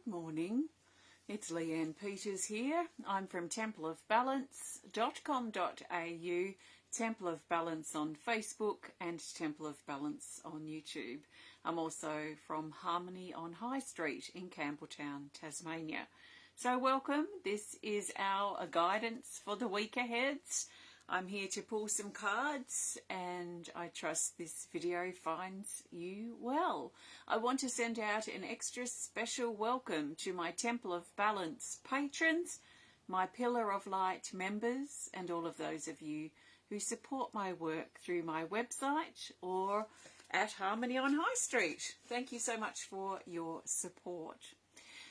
Good morning, it's Leanne Peters here. I'm from templeofbalance.com.au, Temple of Balance on Facebook and Temple of Balance on YouTube. I'm also from Harmony on High Street in Campbelltown, Tasmania. So welcome, this is our guidance for the week ahead. I'm here to pull some cards and I trust this video finds you well. I want to send out an extra special welcome to my Temple of Balance patrons, my Pillar of Light members, and all of those of you who support my work through my website or at Harmony on High Street. Thank you so much for your support.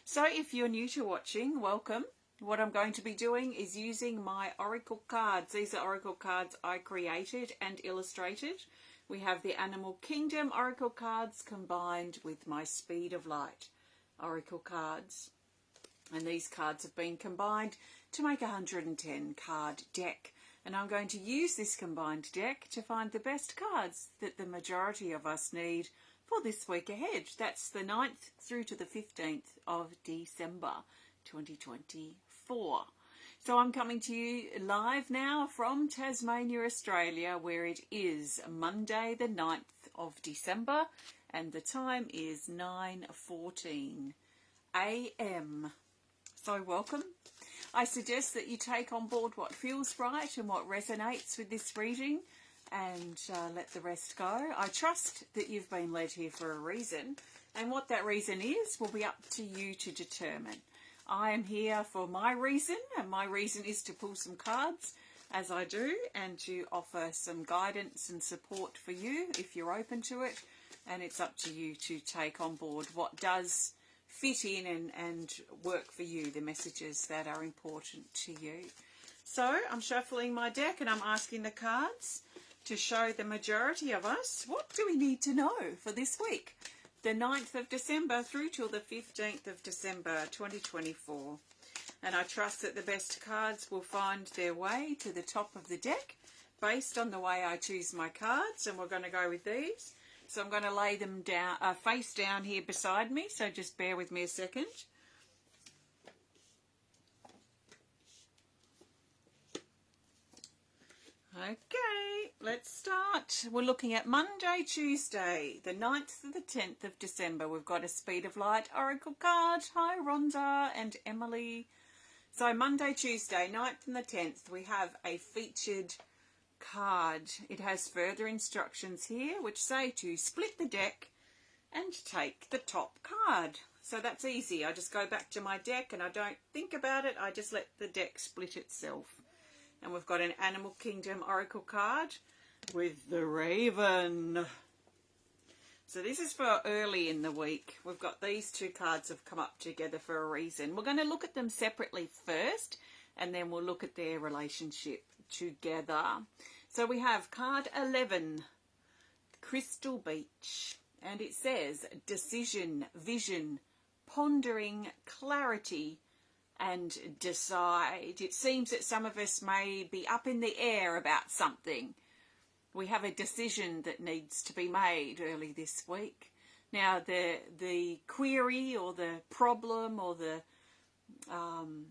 So if you're new to watching, welcome. What I'm going to be doing is using my Oracle cards. These are Oracle cards I created and illustrated. We have the Animal Kingdom Oracle cards combined with my Speed of Light Oracle cards. And these cards have been combined to make a 110 card deck. And I'm going to use this combined deck to find the best cards that the majority of us need for this week ahead. That's the 9th through to the 15th of December 2024. So I'm coming to you live now from Tasmania, Australia, where it is Monday the 9th of December and the time is 9:14 a.m. So welcome. I suggest that you take on board what feels right and what resonates with this reading and let the rest go. I trust that you've been led here for a reason, and what that reason is will be up to you to determine. I am here for my reason, and my reason is to pull some cards, as I do, and to offer some guidance and support for you if you're open to it, and it's up to you to take on board what does fit in and work for you, the messages that are important to you. So I'm shuffling my deck and I'm asking the cards to show the majority of us what do we need to know for this week, the 9th of December through till the 15th of December 2024. And I trust that the best cards will find their way to the top of the deck based on the way I choose my cards, and we're going to go with these. So I'm going to lay them down, face down here beside me, so just bear with me a second. Okay, let's start. We're looking at Monday, Tuesday, the 9th to the 10th of December. We've got a Speed of Light Oracle card. Hi, Rhonda and Emily. So Monday, Tuesday, 9th and the 10th, we have a featured card. It has further instructions here which say to split the deck and take the top card. So that's easy. I just go back to my deck and I don't think about it. I just let the deck split itself. And we've got an Animal Kingdom Oracle card with the Raven. So this is for early in the week. We've got these two cards have come up together for a reason. We're going to look at them separately first, and then we'll look at their relationship together. So we have card 11, Crystal Beach. And it says decision, vision, pondering, clarity, and decide. It seems that some of us may be up in the air about something. We have a decision that needs to be made early this week. Now the query or the problem or the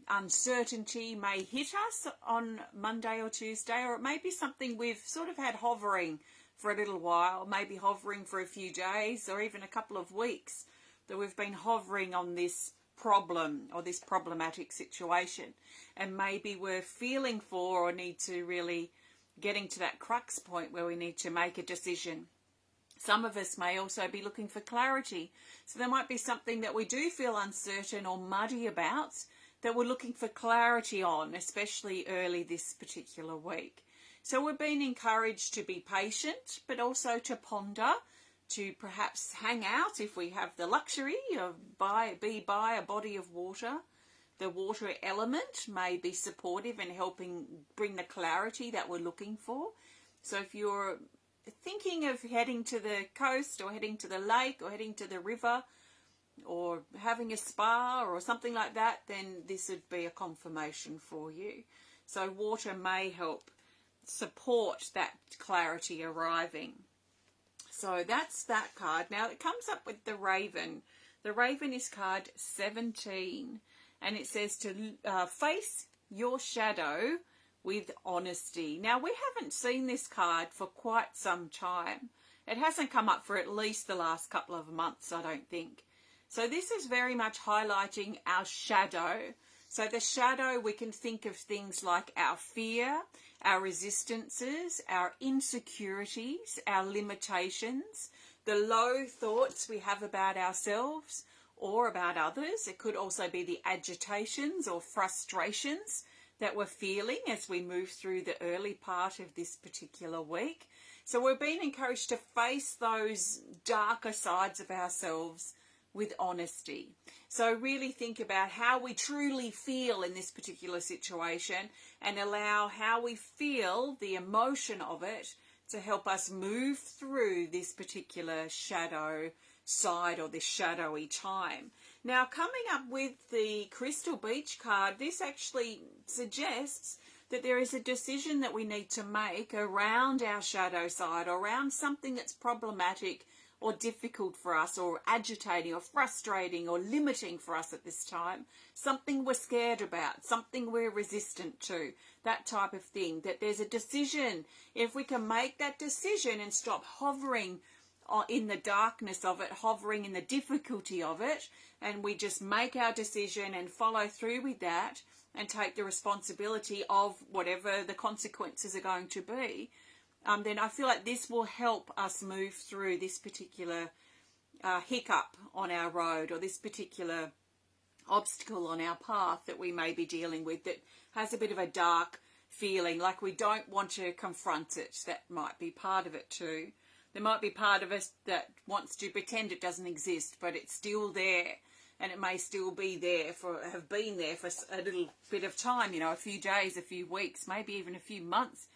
uncertainty may hit us on Monday or Tuesday, or it may be something we've sort of had hovering for a little while, maybe hovering for a few days or even a couple of weeks, that we've been hovering on this problem or this problematic situation, and maybe we're feeling for or need to really getting to that crux point where we need to make a decision. Some of us may also be looking for clarity, so there might be something that we do feel uncertain or muddy about that we're looking for clarity on, especially early this particular week. So we're being encouraged to be patient, but also to ponder, to perhaps hang out if we have the luxury of be by a body of water. The water element may be supportive in helping bring the clarity that we're looking for. So if you're thinking of heading to the coast or heading to the lake or heading to the river or having a spa or something like that, then this would be a confirmation for you. So water may help support that clarity arriving. So that's that card. Now it comes up with the Raven. The Raven is card 17, and it says to face your shadow with honesty. Now, we haven't seen this card for quite some time. It hasn't come up for at least the last couple of months, I don't think. So this is very much highlighting our shadow. So the shadow, we can think of things like our fear, our resistances, our insecurities, our limitations, the low thoughts we have about ourselves or about others. It could also be the agitations or frustrations that we're feeling as we move through the early part of this particular week. So we're being encouraged to face those darker sides of ourselves with honesty. So really think about how we truly feel in this particular situation and allow how we feel, the emotion of it, to help us move through this particular shadow side or this shadowy time. Now, coming up with the Crystal Beach card, this actually suggests that there is a decision that we need to make around our shadow side, around something that's problematic or difficult for us, or agitating or frustrating or limiting for us at this time, something we're scared about, something we're resistant to, that type of thing, that there's a decision. If we can make that decision and stop hovering in the darkness of it, hovering in the difficulty of it, and we just make our decision and follow through with that and take the responsibility of whatever the consequences are going to be, then I feel like this will help us move through this particular hiccup on our road, or this particular obstacle on our path that we may be dealing with that has a bit of a dark feeling, like we don't want to confront it. That might be part of it too. There might be part of us that wants to pretend it doesn't exist, but it's still there, and it may still be there have been there for a little bit of time, a few days, a few weeks, maybe even a few months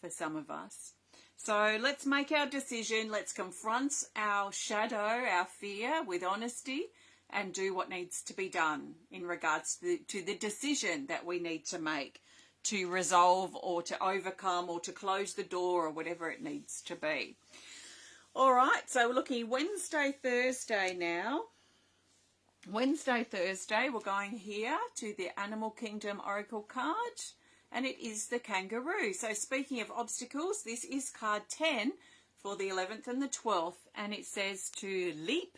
for some of us. So let's make our decision. Let's confront our shadow, our fear, with honesty, and do what needs to be done in regards to the decision that we need to make to resolve or to overcome or to close the door or whatever it needs to be. All right, so we're looking Wednesday, Thursday now. Wednesday, Thursday, we're going here to the Animal Kingdom Oracle card, and it is the kangaroo. So speaking of obstacles, this is card 10 for the 11th and the 12th, and it says to leap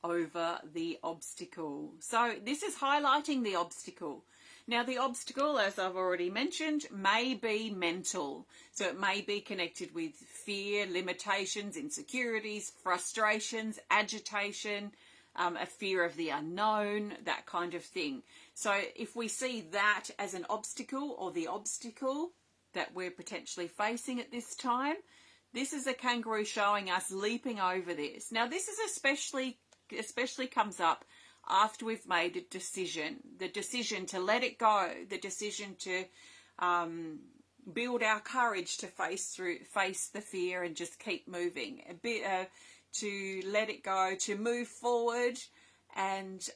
over the obstacle. So this is highlighting the obstacle. Now, the obstacle, as I've already mentioned, may be mental. So it may be connected with fear, limitations, insecurities, frustrations, agitation, a fear of the unknown, that kind of thing. So if we see that as an obstacle, or the obstacle that we're potentially facing at this time, this is a kangaroo showing us leaping over this. Now, this is especially comes up after we've made a decision, the decision to let it go, the decision to build our courage to face the fear and just keep moving, to let it go, to move forward, and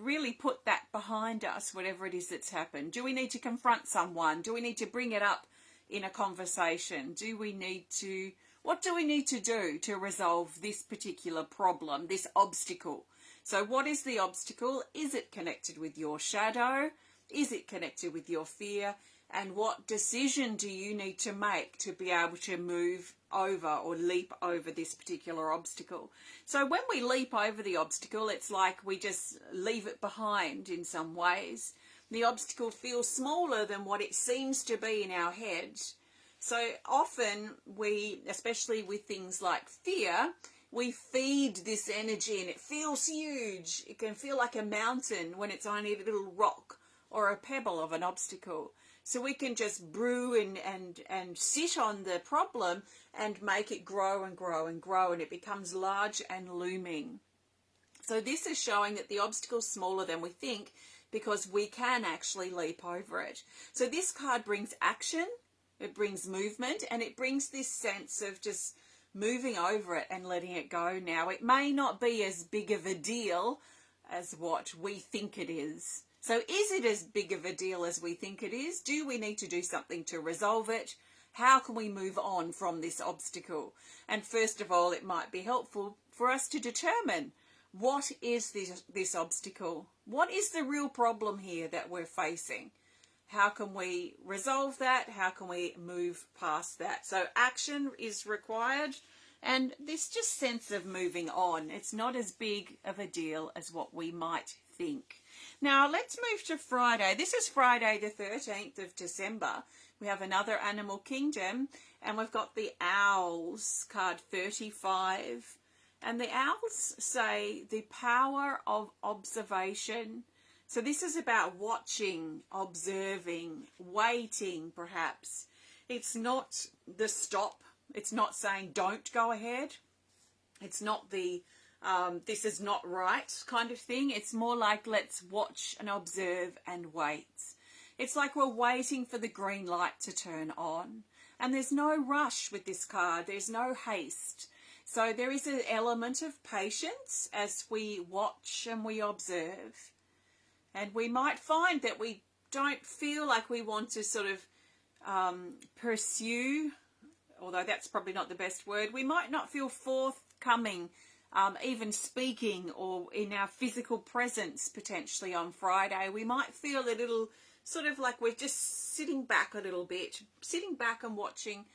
really put that behind us, whatever it is that's happened. Do we need to confront someone? Do we need to bring it up in a conversation? What do we need to do to resolve this particular problem, this obstacle? So what is the obstacle? Is it connected with your shadow? Is it connected with your fear? And what decision do you need to make to be able to move over or leap over this particular obstacle? So when we leap over the obstacle, it's like we just leave it behind in some ways. The obstacle feels smaller than what it seems to be in our head. So often we, especially with things like fear, we feed this energy and it feels huge. It can feel like a mountain when it's only a little rock or a pebble of an obstacle. So we can just brew and sit on the problem and make it grow and grow and grow, and it becomes large and looming. So this is showing that the obstacle's smaller than we think, because we can actually leap over it. So this card brings action, it brings movement, and it brings this sense of just moving over it and letting it go now. It may not be as big of a deal as what we think it is. So is it as big of a deal as we think it is? Do we need to do something to resolve it? How can we move on from this obstacle? And first of all, it might be helpful for us to determine What is this obstacle? What is the real problem here that we're facing? How can we resolve that? How can we move past that? So action is required, and this just sense of moving on. It's not as big of a deal as what we might think. Now let's move to Friday. This is Friday the 13th of December. We have another Animal Kingdom, and we've got the Owls, card 35. And the Owls say the power of observation. So this is about watching, observing, waiting perhaps. It's not the stop. It's not saying don't go ahead. It's not the this is not right kind of thing. It's more like let's watch and observe and wait. It's like we're waiting for the green light to turn on. And there's no rush with this card. There's no haste. So there is an element of patience as we watch and we observe. And we might find that we don't feel like we want to sort of pursue, although that's probably not the best word. We might not feel forthcoming, even speaking or in our physical presence potentially on Friday. We might feel a little sort of like we're just sitting back a little bit, sitting back and watching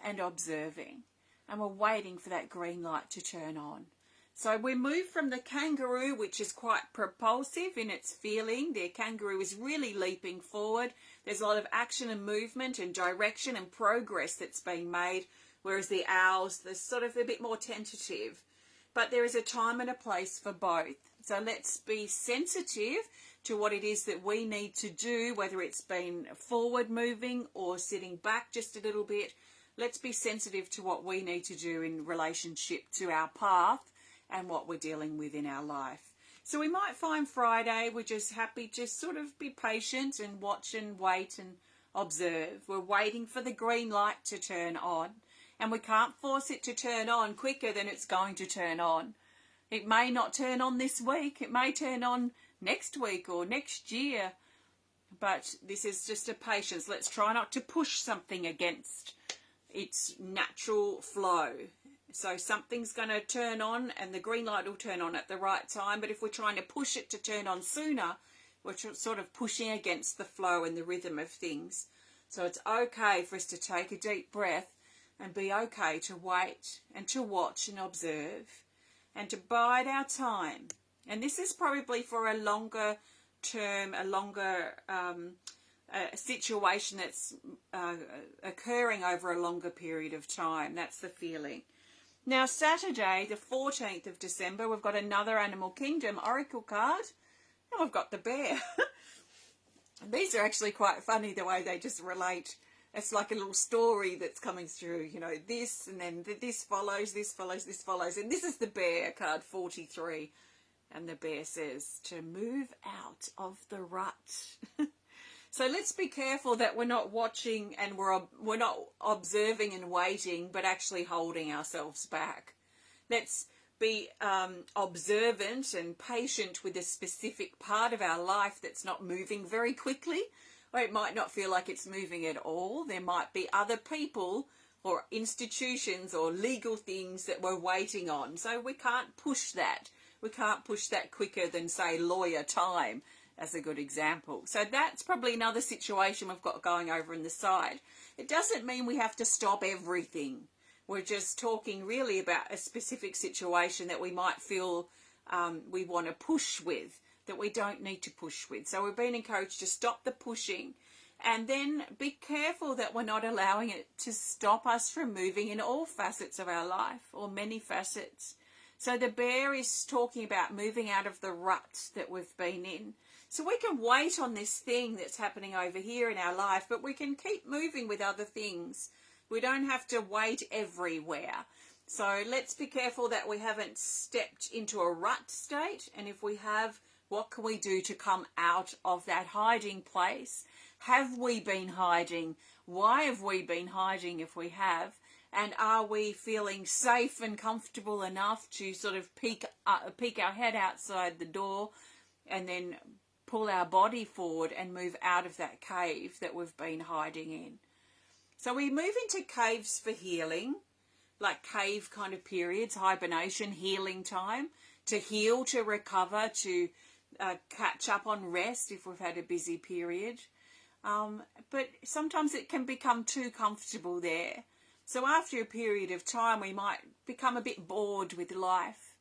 and observing. And we're waiting for that green light to turn on. So we move from the kangaroo, which is quite propulsive in its feeling. The kangaroo is really leaping forward. There's a lot of action and movement and direction and progress that's being made, whereas the owls, they're sort of a bit more tentative. But there is a time and a place for both. So let's be sensitive to what it is that we need to do, whether it's been forward moving or sitting back just a little bit. Let's be sensitive to what we need to do in relationship to our path and what we're dealing with in our life. So we might find Friday, we're just happy to sort of be patient and watch and wait and observe. We're waiting for the green light to turn on, and we can't force it to turn on quicker than it's going to turn on. It may not turn on this week, it may turn on next week or next year, but this is just a patience. Let's try not to push something against its natural flow. So something's going to turn on and the green light will turn on at the right time. But if we're trying to push it to turn on sooner, we're sort of pushing against the flow and the rhythm of things. So it's okay for us to take a deep breath and be okay to wait and to watch and observe and to bide our time. And this is probably for a longer term, a longer situation that's occurring over a longer period of time. That's the feeling. Now, Saturday, the 14th of December, we've got another Animal Kingdom Oracle card, and we've got the bear. These are actually quite funny, the way they just relate. It's like a little story that's coming through, you know, this, and then this follows, this follows, this follows. And this is the bear, card 43. And the bear says, to move out of the rut. So let's be careful that we're not watching and we're not observing and waiting, but actually holding ourselves back. Let's be observant and patient with a specific part of our life that's not moving very quickly, or it might not feel like it's moving at all. There might be other people or institutions or legal things that we're waiting on. So we can't push that. We can't push that quicker than, say, lawyer time, as a good example. So that's probably another situation we've got going over on the side. It doesn't mean we have to stop everything. We're just talking really about a specific situation that we might feel we want to push with, that we don't need to push with. So we've been encouraged to stop the pushing, and then be careful that we're not allowing it to stop us from moving in all facets of our life, or many facets. So the bear is talking about moving out of the rut that we've been in. So we can wait on this thing that's happening over here in our life, but we can keep moving with other things. We don't have to wait everywhere. So let's be careful that we haven't stepped into a rut state. And if we have, what can we do to come out of that hiding place? Have we been hiding? Why have we been hiding if we have? And are we feeling safe and comfortable enough to sort of peek our head outside the door and then pull our body forward and move out of that cave that we've been hiding in? So we move into caves for healing, like cave kind of periods, hibernation, healing time. to heal, to recover, to catch up on rest if we've had a busy period. But sometimes it can become too comfortable there. So after a period of time, we might become a bit bored with life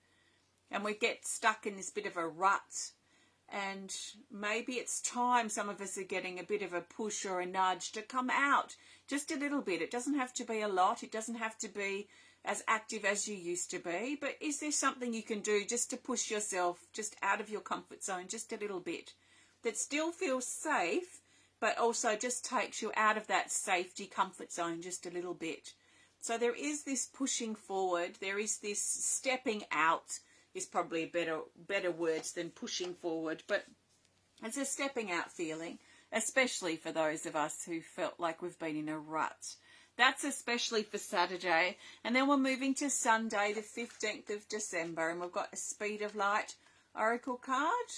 and we get stuck in this bit of a rut. And maybe it's time, some of us are getting a bit of a push or a nudge to come out just a little bit. It doesn't have to be a lot. It doesn't have to be as active as you used to be. But is there something you can do just to push yourself just out of your comfort zone just a little bit that still feels safe, but also just takes you out of that safety comfort zone just a little bit? So there is this pushing forward. There is this stepping out, is probably better words than pushing forward, but it's a stepping out feeling, especially for those of us who felt like we've been in a rut. That's especially for Saturday. And then we're moving to Sunday, the 15th of December, and we've got a Speed of Light Oracle card,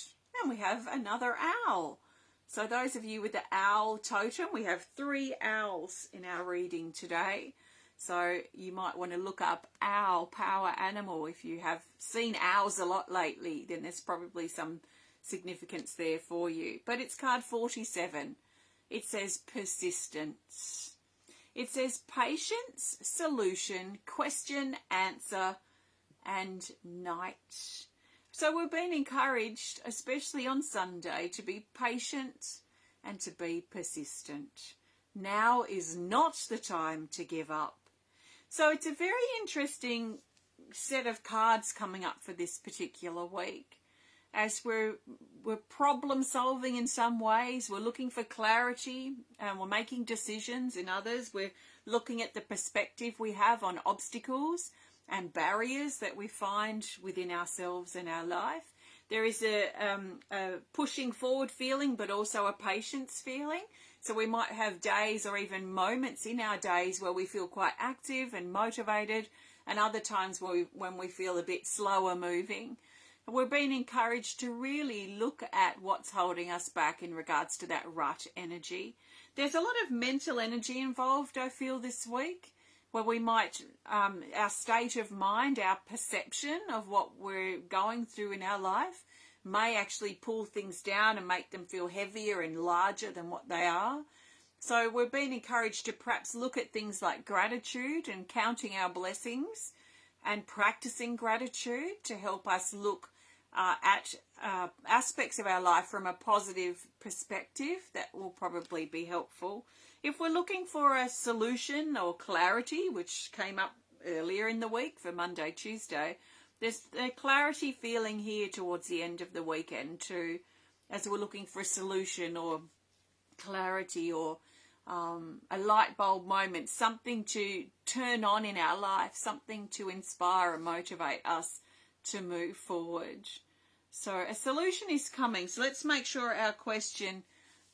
and we have another owl. So those of you with the owl totem, we have 3 owls in our reading today. So you might want to look up owl power animal. If you have seen owls a lot lately, then there's probably some significance there for you. But it's card 47. It says persistence. It says patience, solution, question, answer, and night. So we're being encouraged, especially on Sunday, to be patient and to be persistent. Now is not the time to give up. So it's a very interesting set of cards coming up for this particular week. As we're problem solving in some ways, we're looking for clarity and we're making decisions in others. We're looking at the perspective we have on obstacles and barriers that we find within ourselves and our life. There is a pushing forward feeling, but also a patience feeling. So we might have days or even moments in our days where we feel quite active and motivated, and other times when we feel a bit slower moving. And we're being encouraged to really look at what's holding us back in regards to that rut energy. There's a lot of mental energy involved, I feel, this week, where we might, our state of mind, our perception of what we're going through in our life may actually pull things down and make them feel heavier and larger than what they are. So we're being encouraged to perhaps look at things like gratitude and counting our blessings and practicing gratitude to help us look at aspects of our life from a positive perspective. That will probably be helpful. If we're looking for a solution or clarity, which came up earlier in the week for Monday, Tuesday, there's a clarity feeling here towards the end of the weekend too, as we're looking for a solution or clarity or a light bulb moment, something to turn on in our life, something to inspire and motivate us to move forward. So a solution is coming. So let's make sure our question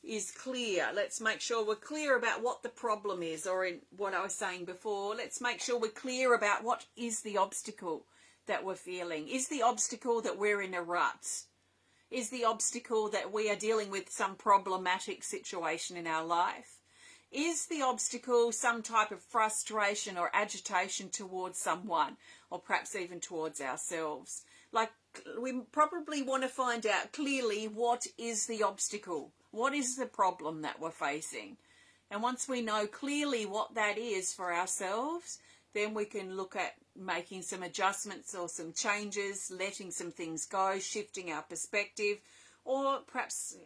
is clear. Let's make sure we're clear about what the problem is, or in what I was saying before, let's make sure we're clear about what is the obstacle that we're feeling. Is the obstacle that we're in a rut? Is the obstacle that we are dealing with some problematic situation in our life? Is the obstacle some type of frustration or agitation towards someone, or perhaps even towards ourselves? Like, we probably want to find out clearly what is the obstacle. What is the problem that we're facing? And once we know clearly what that is for ourselves, then we can look at making some adjustments or some changes, letting some things go, shifting our perspective, or perhaps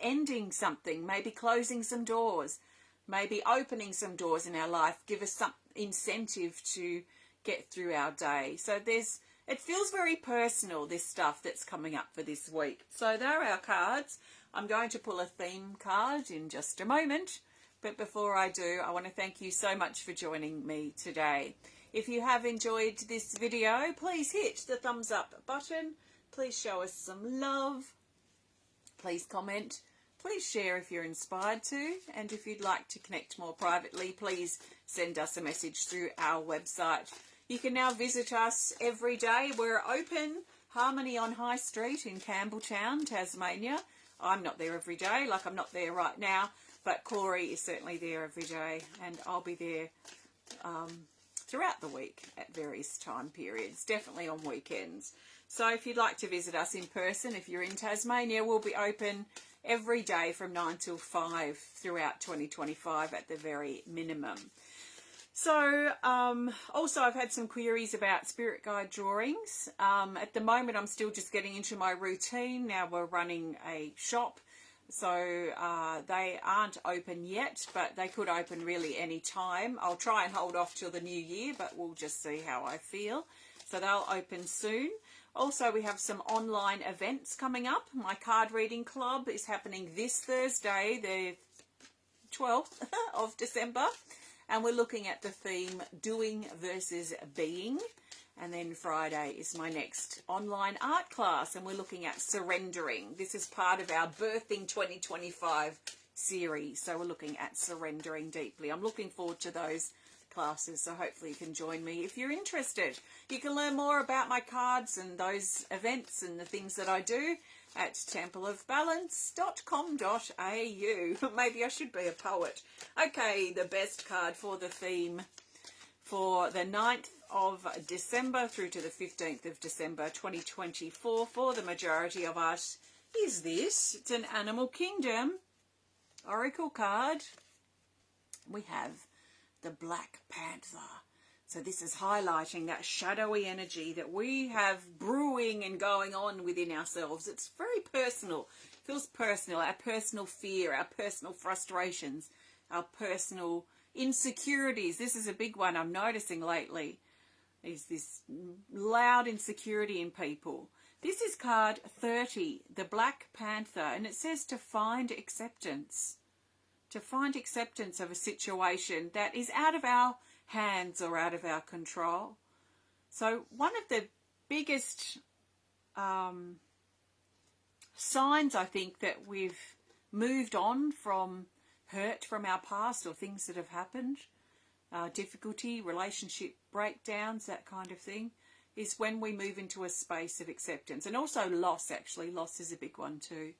ending something, maybe closing some doors, maybe opening some doors in our life, give us some incentive to get through our day. So it feels very personal, this stuff that's coming up for this week. So there are our cards. I'm going to pull a theme card in just a moment. But before I do, I want to thank you so much for joining me today. If you have enjoyed this video, please hit the thumbs up button. Please show us some love. Please comment. Please share if you're inspired to. And if you'd like to connect more privately, please send us a message through our website. You can now visit us every day. We're open, Harmony on High Street in Campbelltown, Tasmania. I'm not there every day, like I'm not there right now, but Corey is certainly there every day, and I'll be there throughout the week at various time periods, definitely on weekends. So if you'd like to visit us in person, if you're in Tasmania, we'll be open every day from 9 till 5 throughout 2025 at the very minimum. So also I've had some queries about spirit guide drawings. At the moment I'm still just getting into my routine. Now we're running a shop, so they aren't open yet, but they could open really any time. I'll try and hold off till the new year, but we'll just see how I feel. So they'll open soon. Also, we have some online events coming up. My card reading club is happening this Thursday, the 12th of December. And we're looking at the theme doing versus being. And then Friday is my next online art class, and we're looking at surrendering. This is part of our Birthing 2025 series. So we're looking at surrendering deeply. I'm looking forward to those classes, so hopefully you can join me if you're interested. You can learn more about my cards and those events and the things that I do at templeofbalance.com.au. Maybe I should be a poet. Okay, the best card for the theme for the 9th of December through to the 15th of December 2024 for the majority of us is this. It's an Animal Kingdom Oracle card. We have the Black Panther. So this is highlighting that shadowy energy that we have brewing and going on within ourselves. It's very personal. It feels personal. Our personal fear, our personal frustrations, our personal insecurities. This is a big one I'm noticing lately, is this loud insecurity in people. This is card 30, the Black Panther, and it says to find acceptance. To find acceptance of a situation that is out of our hands or out of our control. So one of the biggest signs, I think, that we've moved on from hurt from our past or things that have happened, difficulty, relationship breakdowns, that kind of thing, is when we move into a space of acceptance. And also loss, actually. Loss is a big one too.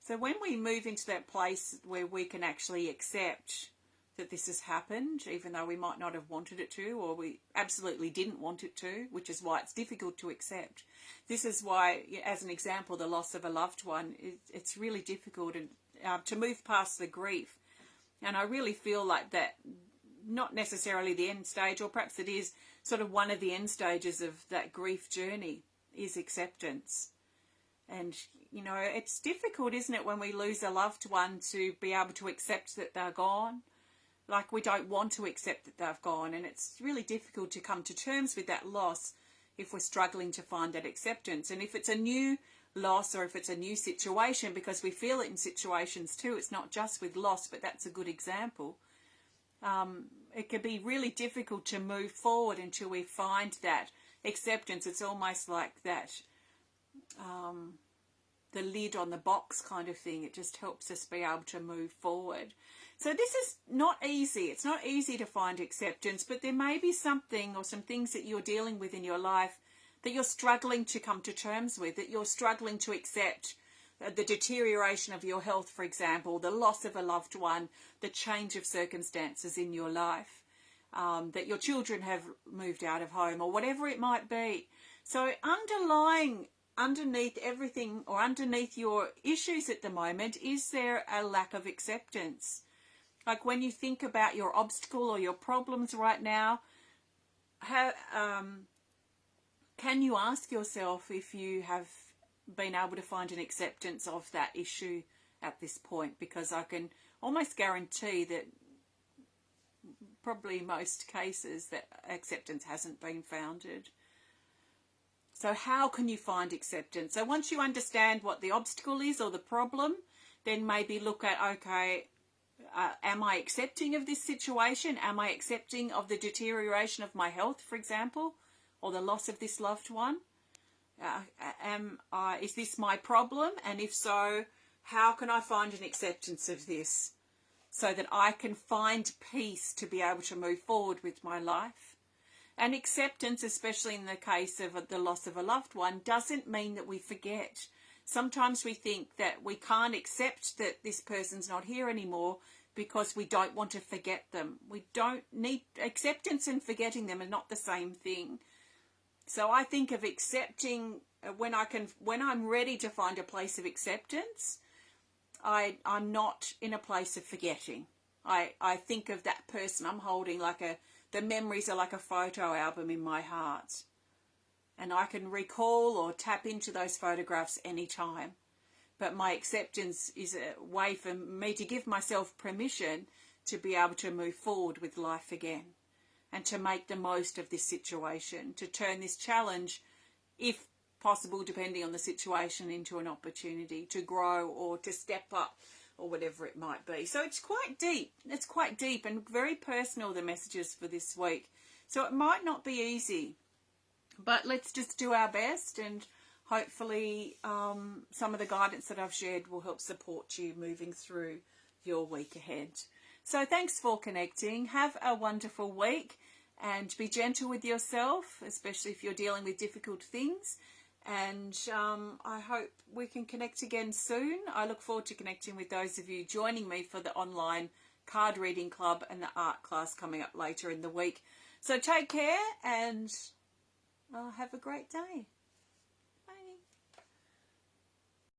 So when we move into that place where we can actually accept that this has happened, even though we might not have wanted it to, or we absolutely didn't want it to, which is why it's difficult to accept. This is why, as an example, the loss of a loved one, it's really difficult to move past the grief. And I really feel like that, not necessarily the end stage, or perhaps it is sort of one of the end stages of that grief journey, is acceptance. And, you know, it's difficult, isn't it, when we lose a loved one to be able to accept that they're gone. Like, we don't want to accept that they've gone. And it's really difficult to come to terms with that loss if we're struggling to find that acceptance. And if it's a new loss or if it's a new situation, because we feel it in situations too, it's not just with loss, but that's a good example. It can be really difficult to move forward until we find that acceptance. It's almost like that the lid on the box kind of thing. It just helps us be able to move forward. So this is not easy. It's not easy to find acceptance, but there may be something or some things that you're dealing with in your life that you're struggling to come to terms with, that you're struggling to accept. The deterioration of your health, for example, the loss of a loved one, the change of circumstances in your life, that your children have moved out of home, or whatever it might be. So underneath everything, or underneath your issues at the moment, is there a lack of acceptance? Like when you think about your obstacle or your problems right now, can you ask yourself if you have been able to find an acceptance of that issue at this point? Because I can almost guarantee that probably most cases that acceptance hasn't been founded. So how can you find acceptance? So once you understand what the obstacle is or the problem, then maybe look at, okay, am I accepting of this situation? Am I accepting of the deterioration of my health, for example, or the loss of this loved one? Is this my problem? And if so, how can I find an acceptance of this so that I can find peace to be able to move forward with my life? And acceptance, especially in the case of the loss of a loved one, doesn't mean that we forget. Sometimes we think that we can't accept that this person's not here anymore because we don't want to forget them. We don't need acceptance, and forgetting them are not the same thing. So I think of accepting when I'm ready to find a place of acceptance, I'm not in a place of forgetting. I think of that person I'm holding the memories are like a photo album in my heart. And I can recall or tap into those photographs anytime. But my acceptance is a way for me to give myself permission to be able to move forward with life again and to make the most of this situation, to turn this challenge, if possible, depending on the situation, into an opportunity to grow or to step up or whatever it might be. So it's quite deep. It's quite deep and very personal, the messages for this week. So it might not be easy, but let's just do our best, and hopefully some of the guidance that I've shared will help support you moving through your week ahead. So thanks for connecting. Have a wonderful week and be gentle with yourself, especially if you're dealing with difficult things. And I hope we can connect again soon. I look forward to connecting with those of you joining me for the online card reading club and the art class coming up later in the week. So take care and have a great day.